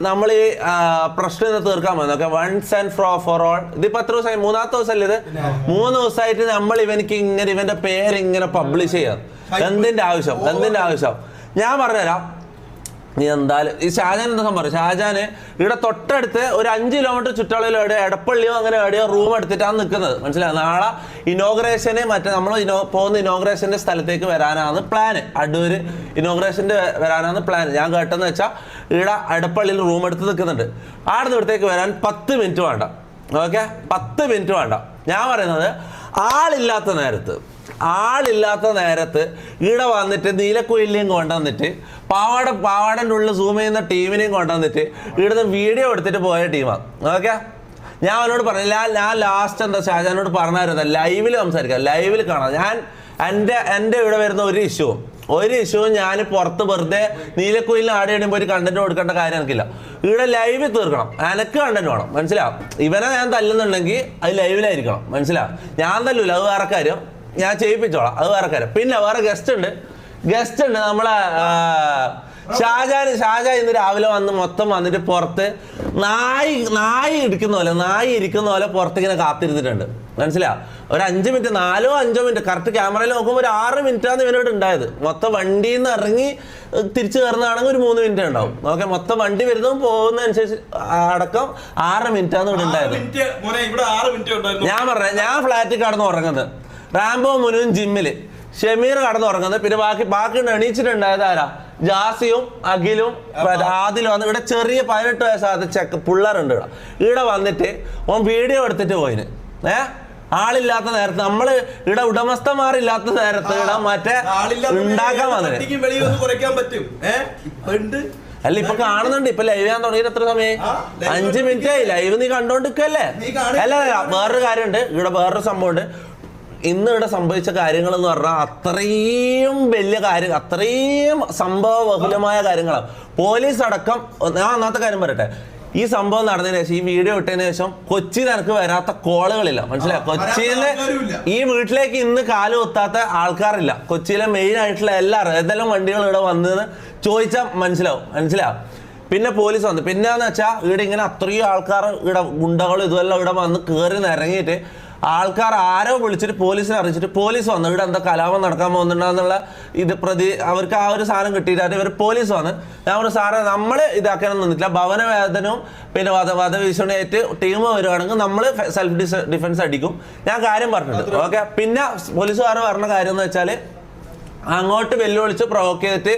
നമ്മൾ ഈ പ്രശ്നം തീർക്കാൻ പോകുന്നത് വൺസ് ആൻഡ് ഫോർ ഓൾ. ഇതിപ്പോ എത്ര ദിവസമായി? 3ാമത്തെ ദിവസമല്ലേ ഇത്? 3 ദിവസമായിട്ട് നമ്മൾ ഇവന്റെ പേര് ഇങ്ങനെ പബ്ലിഷ് ചെയ്യാം. എന്തിന്റെ ആവശ്യം? ഞാൻ പറഞ്ഞുതരാം. നീ എന്തായാലും ഈ ഷാജാൻ എന്തൊക്കെ പറയും. ഷാജാന് ഇവിടെ തൊട്ടടുത്ത് ഒരു 5 കിലോമീറ്റർ ചുറ്റളവിൽ എവിടെയോ എടപ്പള്ളിയോ അങ്ങനെ എവിടെയോ റൂം എടുത്തിട്ടാണ് നിൽക്കുന്നത്. മനസ്സിലായി? നാളെ ഇനോഗ്രേഷന് നമ്മൾ പോകുന്ന ഇനോഗ്രേഷന്റെ സ്ഥലത്തേക്ക് വരാനാണ് പ്ലാന്. അടൂർ ഇനോഗ്രേഷന്റെ വരാനാണ് പ്ലാൻ. ഞാൻ കേട്ടെന്ന് വെച്ചാൽ ഇവിടെ എടപ്പള്ളിയിൽ റൂം എടുത്ത് നിൽക്കുന്നുണ്ട്. ആടുന്ന് ഇവിടത്തേക്ക് വരാൻ 10 മിനിറ്റ് വേണ്ട. ഓക്കെ, 10 മിനിറ്റ് വേണ്ട. ഞാൻ പറയുന്നത് ആളില്ലാത്ത നേരത്ത് ഇവിടെ വന്നിട്ട് നീലക്കുയിലിനെയും കൊണ്ടുവന്നിട്ട് പാവാടൻ്റെ ഉള്ളിൽ സൂം ചെയ്യുന്ന ടീമിനെയും കൊണ്ടുവന്നിട്ട് ഇവിടുന്ന് വീഡിയോ എടുത്തിട്ട് പോയ ടീമാണ്. ഓക്കെ, ഞാൻ അവനോട് പറഞ്ഞില്ല. ഞാൻ ലാസ്റ്റ് എന്താ ഷാജാനോട് പറഞ്ഞായിരുന്നു, ലൈവിൽ സംസാരിക്കാം, ലൈവിൽ കാണാം. ഞാൻ എൻ്റെ ഇവിടെ വരുന്ന ഒരു ഇഷ്യൂവും ഞാൻ പുറത്ത് വെറുതെ നീലക്കുയിലിന് ആടി ഇടുമ്പോൾ ഒരു കണ്ടന്റ് കൊടുക്കേണ്ട കാര്യം എനിക്കില്ല. ഇവിടെ ലൈവിൽ തീർക്കണം. എനിക്ക് കണ്ടന്റ് വേണം. മനസ്സിലാവും? ഇവനെ ഞാൻ തല്ലുന്നുണ്ടെങ്കിൽ അത് ലൈവിലായിരിക്കണം. മനസ്സിലാവും? ഞാൻ തല്ലൂല, അത് വേറെ കാര്യം. ഞാൻ ചെയ്യിപ്പിച്ചോളാം, അത് വേറെ കാര്യം. പിന്നെ വേറെ ഗസ്റ്റ് ഉണ്ട് നമ്മളെ ഷാജാൻ ഇന്ന് രാവിലെ മൊത്തം വന്നിട്ട് പുറത്ത് നായി ഇരിക്കുന്ന പോലെ പുറത്തിങ്ങനെ കാത്തിരുന്നിട്ടുണ്ട്. മനസ്സിലാ? ഒരു 5 മിനിറ്റ് 4-5 മിനിറ്റ് കറക്റ്റ് ക്യാമറയിൽ നോക്കുമ്പോൾ ഒരു 6 മിനിറ്റാണ് ഇവനോട് ഉണ്ടായത്. മൊത്തം വണ്ടിയിൽ നിന്ന് ഇറങ്ങി തിരിച്ചു കയറുന്നതാണെങ്കിൽ ഒരു 3 മിനിറ്റ് ഉണ്ടാവും. ഓക്കെ, മൊത്തം വണ്ടി വരുന്നതും പോകുന്നതനുസരിച്ച് അടക്കം 6 മിനിറ്റാണ് ഇവിടെ ഉണ്ടായത്. ഞാൻ പറഞ്ഞ ഞാൻ ഫ്ലാറ്റിൽ കടന്ന് ഉറങ്ങുന്നത്, റാംബോ മുനുവും ജിമ്മില്, ഷമീർ കടന്നുറങ്ങുന്നത്. പിന്നെ ബാക്കി എണീച്ചിട്ടുണ്ടായത് ആരാ? ജാസിയും അഖിലും ആദിലും വന്ന് ഇവിടെ ചെറിയ 18 വയസ്സാത്ത പിള്ളേരുണ്ട്. ഇവിടെ വന്നിട്ട് ഓൻ വീഡിയോ എടുത്തിട്ട് പോയിന്. ആളില്ലാത്ത നേരത്ത് നമ്മള് ഇവിടെ ഉടമസ്ഥന്മാരില്ലാത്ത നേരത്ത് ഇവിടെ മറ്റേ ഉണ്ടാക്കാൻ വന്നത്. അല്ല, ഇപ്പൊ കാണുന്നുണ്ട്. ഇപ്പൊ ലൈവ് ചെയ്യാൻ തുടങ്ങിയിട്ട് എത്ര സമയം? 5 മിനിറ്റ് ആയി. ലൈവ് നീ കണ്ടോണ്ടിരിക്കല്ലേ? അല്ല, വേറൊരു കാര്യമുണ്ട്. ഇവിടെ വേറൊരു സംഭവമുണ്ട്. ഇന്ന് ഇവിടെ സംഭവിച്ച കാര്യങ്ങൾ എന്ന് പറഞ്ഞാൽ അത്രയും വലിയ കാര്യം, അത്രയും സംഭവ ബഹുലമായ കാര്യങ്ങളാണ്. പോലീസ് അടക്കം. ഞാൻ ഒന്നാമത്തെ കാര്യം പറയട്ടെ, ഈ സംഭവം നടന്നതിന് ശേഷം, ഈ വീഡിയോ ഇട്ടതിന് ശേഷം കൊച്ചി നിനക്ക് വരാത്ത കോളുകളില്ല. മനസ്സിലായി? കൊച്ചിയിലെ ഈ വീട്ടിലേക്ക് ഇന്ന് കാല് കുത്താത്ത ആൾക്കാരില്ല. കൊച്ചിയിലെ മെയിൻ ആയിട്ടുള്ള എല്ലാവരും ഏതെല്ലാം വണ്ടികൾ ഇവിടെ വന്നതെന്ന് ചോദിച്ചാൽ മനസ്സിലാവും. പിന്നെ പോലീസ് വന്നു. പിന്നെന്ന് വെച്ചാൽ ഇവിടെ ഇങ്ങനെ അത്രയും ആൾക്കാർ ഇവിടെ ഗുണ്ടകളും ഇതുമെല്ലാം ഇവിടെ വന്ന് കയറി നിറങ്ങിയിട്ട് ആൾക്കാർ ആരോ വിളിച്ചിട്ട് പോലീസിനെ അറിയിച്ചിട്ട് പോലീസ് വന്നു. ഇവിടെ എന്താ കലാപം നടക്കാൻ പോകുന്നുണ്ടെന്നുള്ള അവർക്ക് ആ ഒരു സാധനം കിട്ടിയിട്ട് ഇവർ പോലീസ് വന്ന്. ഞാൻ ഒരു സാറെ നമ്മൾ ഇതാക്കാനൊന്നും നിന്നിട്ടില്ല. ഭവനവേദനവും പിന്നെ വധഭീഷണിയായിട്ട് ടീം വരുവാണെങ്കിൽ നമ്മൾ സെൽഫ് ഡിഫൻസ് അടിക്കും. ഞാൻ കാര്യം പറഞ്ഞിട്ടുണ്ട്. ഓക്കെ, പിന്നെ പോലീസുകാർ പറഞ്ഞ കാര്യം എന്ന് വെച്ചാൽ അങ്ങോട്ട് വെല്ലുവിളിച്ച് പ്രൊവോക്ക് ചെയ്തിട്ട്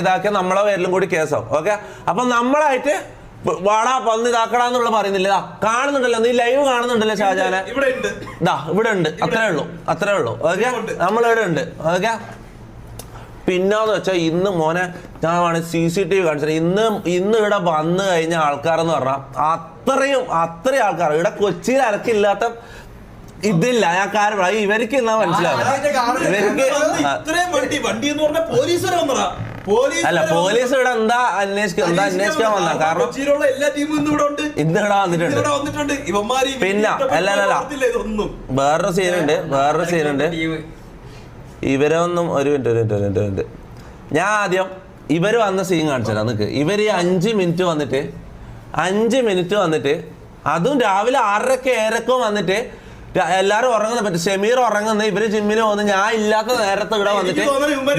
ഇതാക്കി നമ്മളെ പേരിലും കൂടി കേസാവും. ഓക്കെ, അപ്പം നമ്മളായിട്ട് വാടാ പന്നി ഇതാക്കടാന്നുള്ള പറയുന്നില്ല. കാണുന്നുണ്ടല്ലോ, നീ ലൈവ് കാണുന്നുണ്ടല്ലോ ഷാജാനെ. ഇവിടെ ഉണ്ട്. അത്രേ ഉള്ളൂ. ഓക്കെ, നമ്മളിവിടെ ഉണ്ട്. ഓക്കെ, പിന്നെന്ന് വെച്ചാൽ ഇന്ന് മോനെ ഞാൻ വേണേൽ CCTV കാണിച്ചത്. ഇന്ന് ഇവിടെ വന്നു കഴിഞ്ഞ ആൾക്കാരെന്ന് പറഞ്ഞാൽ അത്രയും ആൾക്കാർ ഇവിടെ കൊച്ചിയിൽ അരക്കില്ലാത്ത ഇതില്ല. ഞാൻ കാരണം ഇവർക്ക് എന്നാ മനസ്സിലാവും. അല്ല, പോലീസ് ഇവിടെ എന്താ അന്വേഷിക്കാൻ വന്ന കാരണം ഇന്ന് ഇവിടെ വന്നിട്ടുണ്ട്. പിന്നെ അല്ല വേറൊരു സീനുണ്ട്. ഇവരൊന്നും ഒരു മിനിറ്റ് ഞാൻ ആദ്യം ഇവര് വന്ന സീൻ കാണിച്ചാ നിക്ക്. ഇവര് 5 മിനിറ്റ് വന്നിട്ട് അതും രാവിലെ 6:30 വന്നിട്ട് എല്ലാരും ഉറങ്ങുന്ന പറ്റും. ഷമീർ ഉറങ്ങുന്ന, ഇവര് ജിമ്മിന് പോകുന്നു. ഞാൻ ഇല്ലാത്ത നേരത്തെ ഇവിടെ വന്നിട്ട്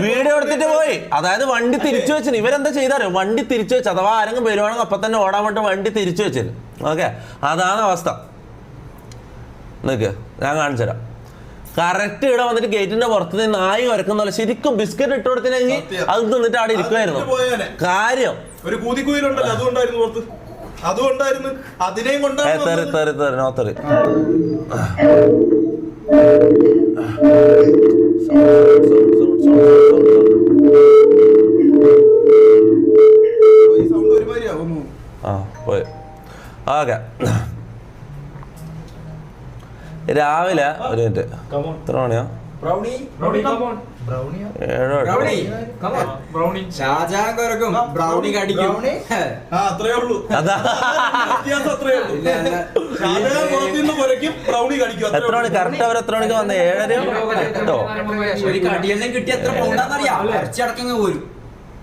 വീഡിയോ എടുത്തിട്ട് പോയി. അതായത് വണ്ടി തിരിച്ചു വെച്ചിന്. ഇവരെന്താ ചെയ്താരോ? വണ്ടി തിരിച്ചു വെച്ച്, അഥവാ ആരെങ്കിലും വരുവാണെങ്കിൽ അപ്പൊ തന്നെ ഓടാൻ വേണ്ടി വണ്ടി തിരിച്ചു വെച്ചിന്. ഓക്കെ, അതാണ് അവസ്ഥ. നിക്ക്, ഞാൻ കാണിച്ചു തരാം. കറക്റ്റ് ഇവിടെ വന്നിട്ട് ഗേറ്റിന്റെ പുറത്ത് നിന്ന് നായി വരക്കുന്ന പോലെ ശരിക്കും ബിസ്ക്കറ്റ് ഇട്ട് കൊടുത്തിനെങ്കിൽ അത് തിന്നിട്ട് അവിടെ ഇരിക്കുമായിരുന്നു. കാര്യം അതുകൊണ്ടായിരുന്നു അതിനെയും കൊണ്ട് പോയി. ഓക്കെ, രാവിലെ ഒരു മിനിറ്റ്. എത്ര മണിയാ? എത്ര മണി കറക്റ്റ്? അവർ എത്ര മണിക്ക് വന്നത്? 7:30 കേട്ടോ.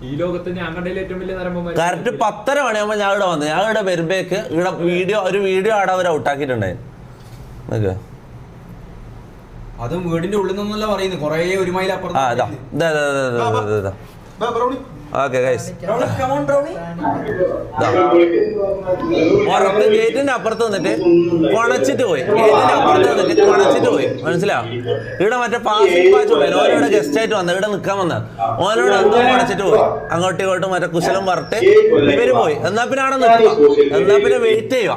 ഈ ലോകത്ത് ഞാൻ കണ്ടതിൽ ഏറ്റവും വലിയ നരമ്പന്മാർ കറക്റ്റ് 10:30 മണിയാകുമ്പോ ഞാൻ ഇവിടെ വന്നു. ഞാൻ ഇവിടെ വരുമ്പേക്ക് ഇവിടെ ഒരു വീഡിയോ ആടെ അവർ ഔട്ടാക്കിയിട്ടുണ്ടായിരുന്നു. അതും വീടിന്റെ ഉള്ളിൽ നിന്നല്ല പറയുന്നത്, കൊറേ ഒരു മൈൽ അപ്പുറം. ഓക്കെ ഗൈസ്, പുറത്ത് ഗേറ്റിന്റെ അപ്പുറത്ത് നിന്നിട്ട് കൊണച്ചിട്ട് പോയി. ഗേറ്റിന്റെ അപ്പുറത്ത് നിന്നിട്ട് കൊണച്ചിട്ട് പോയി. മനസ്സിലാവും? ഇവിടെ മറ്റേ പാസിംഗ് പാച്ച് ഉണ്ടായിരുന്നു. ഓനോടെ ഗസ്റ്റ് ആയിട്ട് വന്നത്, ഇവിടെ നിൽക്കാൻ വന്നത്. ഓനോട് എന്തോ കൊണച്ചിട്ട് പോയി. അങ്ങോട്ടും ഇങ്ങോട്ടും മറ്റേ കുശലം പറഞ്ഞിട്ട് ഇവര് പോയി. എന്നാ പിന്നെ അവിടെ നിൽക്കുക, എന്നാ പിന്നെ വെയിറ്റ് ചെയ്യുക.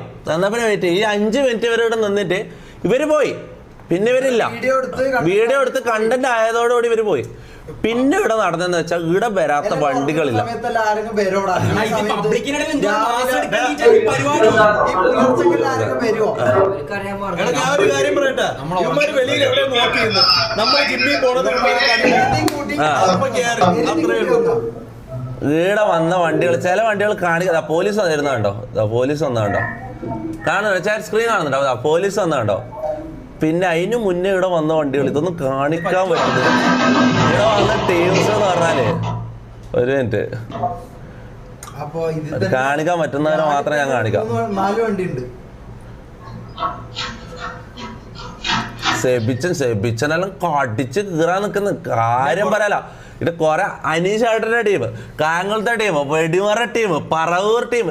ഈ 5 മിനിറ്റ് ഇവർ ഇവിടെ നിന്നിട്ട് ഇവര് പോയി. പിന്നെ ഇവരില്ല. വീഡിയോ എടുത്ത് കണ്ടന്റ് ആയതോടുകൂടി ഇവര് പോയി. പിന്നെ ഇവിടെ നടന്നെന്ന് വെച്ചാൽ ഇവിടെ വരാത്ത വണ്ടികളില്ല. ഇവിടെ വന്ന വണ്ടികൾ, ചില വണ്ടികൾ കാണിക്കാ. പോലീസ് വന്നിരുന്നുണ്ടോ? പോലീസ് വന്നതുണ്ടോ? കാണുന്നുണ്ടോ? സ്ക്രീൻ കാണുന്നുണ്ടോ? പോലീസ് വന്നതുണ്ടോ? പിന്നെ അതിന് മുന്നേ ഇവിടെ വന്ന വണ്ടികൾ ഇതൊന്നും കാണിക്കാൻ പറ്റില്ല. ഇവിടെ വന്ന ടീംസ് എന്ന് പറഞ്ഞാല് ഒരു മിനിറ്റ് കാണിക്കാൻ പറ്റുന്നവരെ മാത്രമേ ഞാൻ കാണിക്കാം. 4 വണ്ടിയുണ്ട്. സെബിച്ചനെല്ലാം കടിച്ച് കീറാൻ നിൽക്കുന്ന കാര്യം പറയാല. ഇത് കുറെ അനീഷ് ഏട്ടന്റെ team, കാങ്ങലത്തെ team, Vedimara team, Paravur team,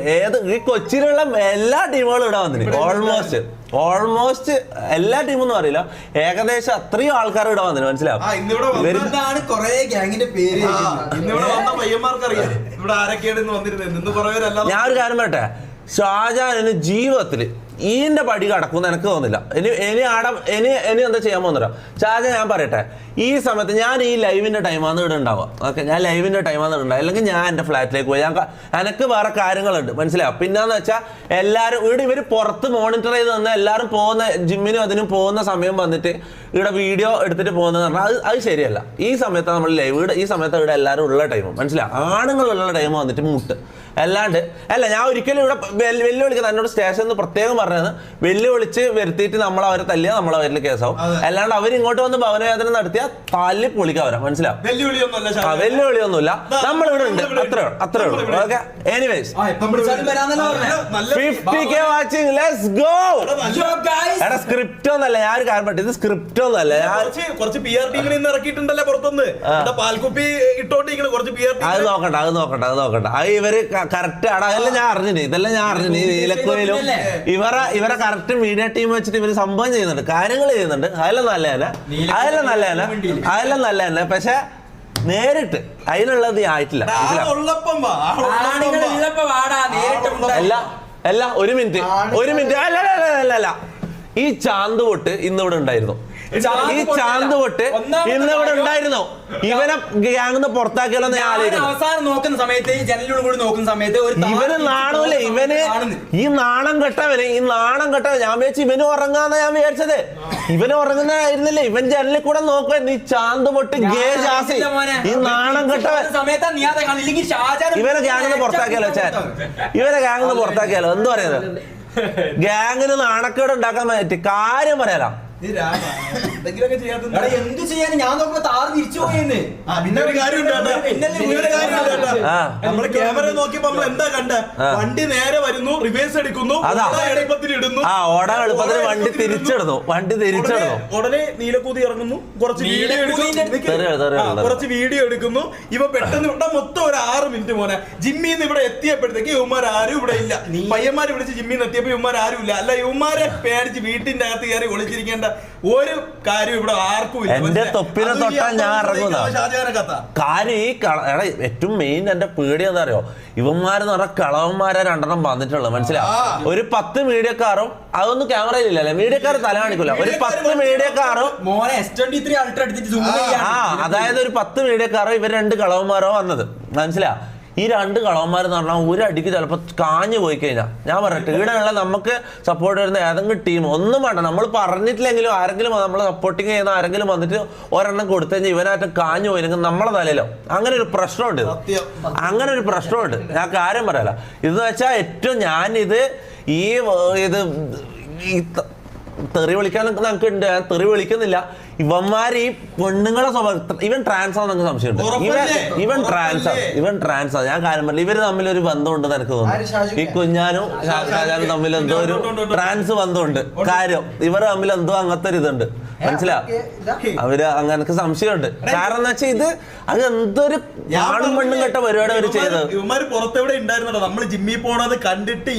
ഈ കൊച്ചിയിലുള്ള എല്ലാ ടീമുകളും ഇവിടെ വന്നിട്ട് ഓൾമോസ്റ്റ് എല്ലാ ടീമൊന്നും അറിയില്ല, ഏകദേശം അത്രയും ആൾക്കാർ ഇവിടെ വന്നിട്ട്. മനസ്സിലാവും? ഞാൻ ഒരു കാര്യം പറയട്ടെ, ഷാജാനിന് ജീവിതത്തില് ഈന്റെ പടി കടക്കും എനിക്ക് തോന്നുന്നില്ല. ഇനി എന്താ ചെയ്യാൻ പോകുന്നില്ല. ഷാജാൻ ഞാൻ പറയട്ടെ, ഈ സമയത്ത് ഞാൻ ഈ ലൈവിന്റെ ടൈമാണ് ഇവിടെ ഉണ്ടാവുക. ഓക്കെ, ഞാൻ ലൈവിന്റെ ടൈമാണ് ഇവിടെ ഉണ്ടാവുക. അല്ലെങ്കിൽ ഞാൻ എൻ്റെ ഫ്ലാറ്റിലേക്ക് പോയി. എനിക്ക് വേറെ കാര്യങ്ങളുണ്ട്. മനസ്സിലാവും? പിന്നെന്ന് വെച്ചാൽ എല്ലാവരും ഇവിടെ ഇവർ പുറത്ത് മോണിറ്റർ ചെയ്ത് നിന്ന് എല്ലാവരും പോകുന്ന ജിമ്മിനും അതിനും പോകുന്ന സമയം വന്നിട്ട് ഇവിടെ വീഡിയോ എടുത്തിട്ട് പോകുന്നത് പറഞ്ഞാൽ അത് ശരിയല്ല. ഈ സമയത്ത് നമ്മൾ ലൈവ് ഈ സമയത്ത് ഇവിടെ എല്ലാവരും ഉള്ള ടൈമും, മനസ്സിലാവും? ആണുങ്ങളുള്ള ടൈം വന്നിട്ട് മുട്ട് അല്ലാണ്ട് അല്ല. ഞാൻ ഒരിക്കലും ഇവിടെ വെല്ലുവിളിക്കുന്നത് എന്നോട് സ്റ്റേഷനിൽ പ്രത്യേകം പറഞ്ഞത്, വെല്ലുവിളിച്ച് വരുത്തിയിട്ട് നമ്മളവരെ തല്ലിയാൽ നമ്മളവരിൽ കേസാവും. അല്ലാണ്ട് അവരിങ്ങോട്ട് വന്ന് ഭവനവേദന നടത്തിയാൽ തല്ലി പൊളിക്കാൻ വരാം. മനസ്സിലാവും? വെല്ലുവിളിയൊന്നുമില്ല. നമ്മളിവിടെ ഉണ്ട്, അത്രേ ഉള്ളൂ. Okay, anyways 50K watching, let's go. എടാ സ്ക്രിപ്റ്റ് ഒന്നല്ല, ഞാൻ ഒരു കാര്യം പറ്റും, ഇത് സ്ക്രിപ്റ്റ് ഒന്നല്ല. കുറച്ച് PR ടീമിൽ നിന്ന് ഇറക്കിയിട്ടുണ്ടല്ലേ പുറത്തുനിന്ന്, പാൽക്കുപ്പി ഇട്ടോണ്ടിരിക്കണ കുറച്ച് PR ടീം. അത് നോക്കണ്ട. അത് ഇവര് കറക്റ്റ് ആണ്. അതെല്ലാം ഞാൻ അറിഞ്ഞിട്ട്, ഇതെല്ലാം ഞാൻ അറിഞ്ഞിട്ട്. ഈ നീലക്കോയിലും ഇവരെ കറക്റ്റ് മീഡിയ ടീം വെച്ചിട്ട് ഇവര് സംഭവം ചെയ്യുന്നുണ്ട്, കാര്യങ്ങൾ ചെയ്യുന്നുണ്ട്. അതെല്ലാം നല്ല തന്നെ. പക്ഷെ നേരിട്ട് അതിനുള്ളത് ആയിട്ടില്ല. അല്ല ഒരു മിനിറ്റ് അല്ല. ഈ ചാന്ത് പൊട്ട് ഇന്നിവിടെ ഉണ്ടായിരുന്നു. ഇന്നിവിടെ ഉണ്ടായിരുന്നു. ഇവനെ ഗ്യാങ്ങിന്ന് പുറത്താക്കിയല്ലോ ഞാൻ ആലോചിക്കുന്നു. അവസാനം നോക്കുന്ന സമയത്ത്, ജനലിലൂടെ കൂടി നോക്കുന്ന സമയത്ത് ഇവന് നാണൂല്ലേ? ഈ നാണം കെട്ടവന് ഞാൻ വിചാരിച്ചു ഇവന് ഉറങ്ങാന്ന ഞാൻ വിചാരിച്ചത്. ഇവന് ഉറങ്ങുന്നതായിരുന്നില്ലേ? ഇവൻ ജനലിൽ കൂടെ നോക്കുക. നീ ചാന്ത് പൊട്ട് ഗേ ജാസി, ഈ നാണം കെട്ടവൻ ഇവനെ ഗ്യാങ്ങിന്ന് പുറത്താക്കിയാലോ എന്ത് പറയുന്നത്? ഗ്യാങ്ങിന് നാണക്കേട് ഉണ്ടാക്കാൻ പറ്റി കാര്യം പറയാലോ. എന്ത് ചെയ്യാൻ? ഞാൻ നോക്കുമ്പോ താറ് തിരിച്ചു പോയെന്ന്. നമ്മള് ക്യാമറ നോക്കിയപ്പോ നമ്മൾ എന്താ കണ്ട? വണ്ടി നേരെ വരുന്നു, റിവേഴ്സ് എടുക്കുന്നു, എളുപ്പത്തിലിടുന്നു. എളുപ്പത്തിന് വണ്ടി തിരിച്ചിടുന്നു. ഉടനെ നീലക്കൂതി ഇറങ്ങുന്നു, കുറച്ച് വീഡിയോ എടുക്കുന്നു. ഇവ പെട്ടെന്ന് ഇവിടെ മൊത്തം ഒരു 6 മിനിറ്റ് മോനെ. ജിമ്മിന്ന് ഇവിടെ എത്തിയപ്പോഴത്തേക്ക് ഇവന്മാർ ആരും ഇവിടെ ഇല്ല. പയ്യന്മാർ വിളിച്ച് ജിമ്മിന്ന് എത്തിയപ്പോ ഇവന്മാർ ആരും ഇല്ല. അല്ല, ഇവന്മാരെ പേടിച്ച് വീട്ടിന്റെ അകത്ത് കയറി ഒളിച്ചിരിക്കേണ്ട ഒരു കാര്യം ഇവിടെ ആർക്കും ഇല്ല. എന്റെ തൊപ്പിനെ തൊട്ടാൽ ഞാൻ ഇറങ്ങുന്ന കാര്യം ഈ ഏറ്റവും മെയിൻ എന്റെ പേടി എന്താ അറിയോ? ഇവന്മാരെന്ന് പറഞ്ഞാൽ കളവന്മാരെ 2 വന്നിട്ടുള്ളത്. മനസ്സിലാവും? ഒരു 10 മീഡിയക്കാരും അതൊന്നും ക്യാമറയില്ലല്ലേ, മീഡിയക്കാർ തല കാണിക്കൂല. ഒരു 10 മീഡിയക്കാരും അതായത് ഒരു 10 മീഡിയക്കാരോ ഇവർ 2 കളവന്മാരോ വന്നത്. മനസ്സിലാ? ഈ 2 കളവന്മാരെന്ന് പറഞ്ഞാൽ ഒരു അടിക്ക് ചിലപ്പോൾ കാഞ്ഞു പോയി കഴിഞ്ഞാൽ ഞാൻ പറയട്ടെ, ഇവിടെയുള്ള നമുക്ക് സപ്പോർട്ട് വരുന്ന ഏതെങ്കിലും ടീം ഒന്നും വേണ്ട, നമ്മൾ പറഞ്ഞിട്ടില്ലെങ്കിലും ആരെങ്കിലും നമ്മൾ സപ്പോർട്ടിങ് ചെയ്യുന്ന ആരെങ്കിലും വന്നിട്ട് ഒരെണ്ണം കൊടുത്തു കഴിഞ്ഞാൽ ഇവനായിട്ട് കാഞ്ഞു പോയില്ലെങ്കിൽ നമ്മളെ തലയിലോ അങ്ങനെ ഒരു പ്രശ്നമുണ്ട്. ഞാൻ കാര്യം പറയാല. ഇതെന്ന് വെച്ചാൽ ഏറ്റവും ഞാനിത് തെറി വിളിക്കാൻ ഞങ്ങൾക്ക് ഉണ്ട്. ഞാൻ തെറി വിളിക്കുന്നില്ല. ഇവന്മാർ ഈ പെണ്ണുങ്ങളെ സ്വഭാവം ഇവൻ ട്രാൻസ് ആണെന്ന് സംശയമുണ്ട്. ഇവൻ ട്രാൻസ് ആണ്. ഞാൻ കാര്യം പറഞ്ഞു, ഇവര് തമ്മിൽ ഒരു ബന്ധമുണ്ടെന്ന് എനിക്ക് തോന്നുന്നു. ഈ കുഞ്ഞാനും ഷാജാനും തമ്മിൽ എന്തോ ഒരു ട്രാൻസ് ബന്ധമുണ്ട്. കാര്യം ഇവർ തമ്മിൽ എന്തോ അങ്ങനത്തെ ഒരു ഇതുണ്ട്, മനസ്സിലാവും. അവര് അങ്ങനെ സംശയമുണ്ട്. കാരണം എന്താ വെച്ചാൽ ഇത് അത് എന്തൊരു ആണും പെണ്ണും കെട്ട പരിപാടി അവർ ചെയ്തത്. ഇവന്മാര് പുറത്തെവിടെ ഉണ്ടായിരുന്നോ, നമ്മള് ജിമ്മിൽ പോണത് കണ്ടിട്ട്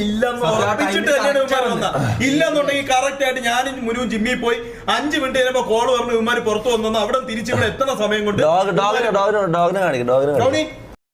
ഇല്ലെന്നുണ്ടെങ്കിൽ കറക്റ്റ് ആയിട്ട് ഞാൻ മുഴുവൻ ജിമ്മിൽ പോയി 5 മിനിറ്റ് കഴിയുമ്പോ കോള് പറഞ്ഞു ഇവന്മാര് പുറത്ത് വന്നു അവിടെ തിരിച്ചിവിടെ എത്തണ സമയം കൊണ്ട് ഡോഗിനെ കാണിക്കും.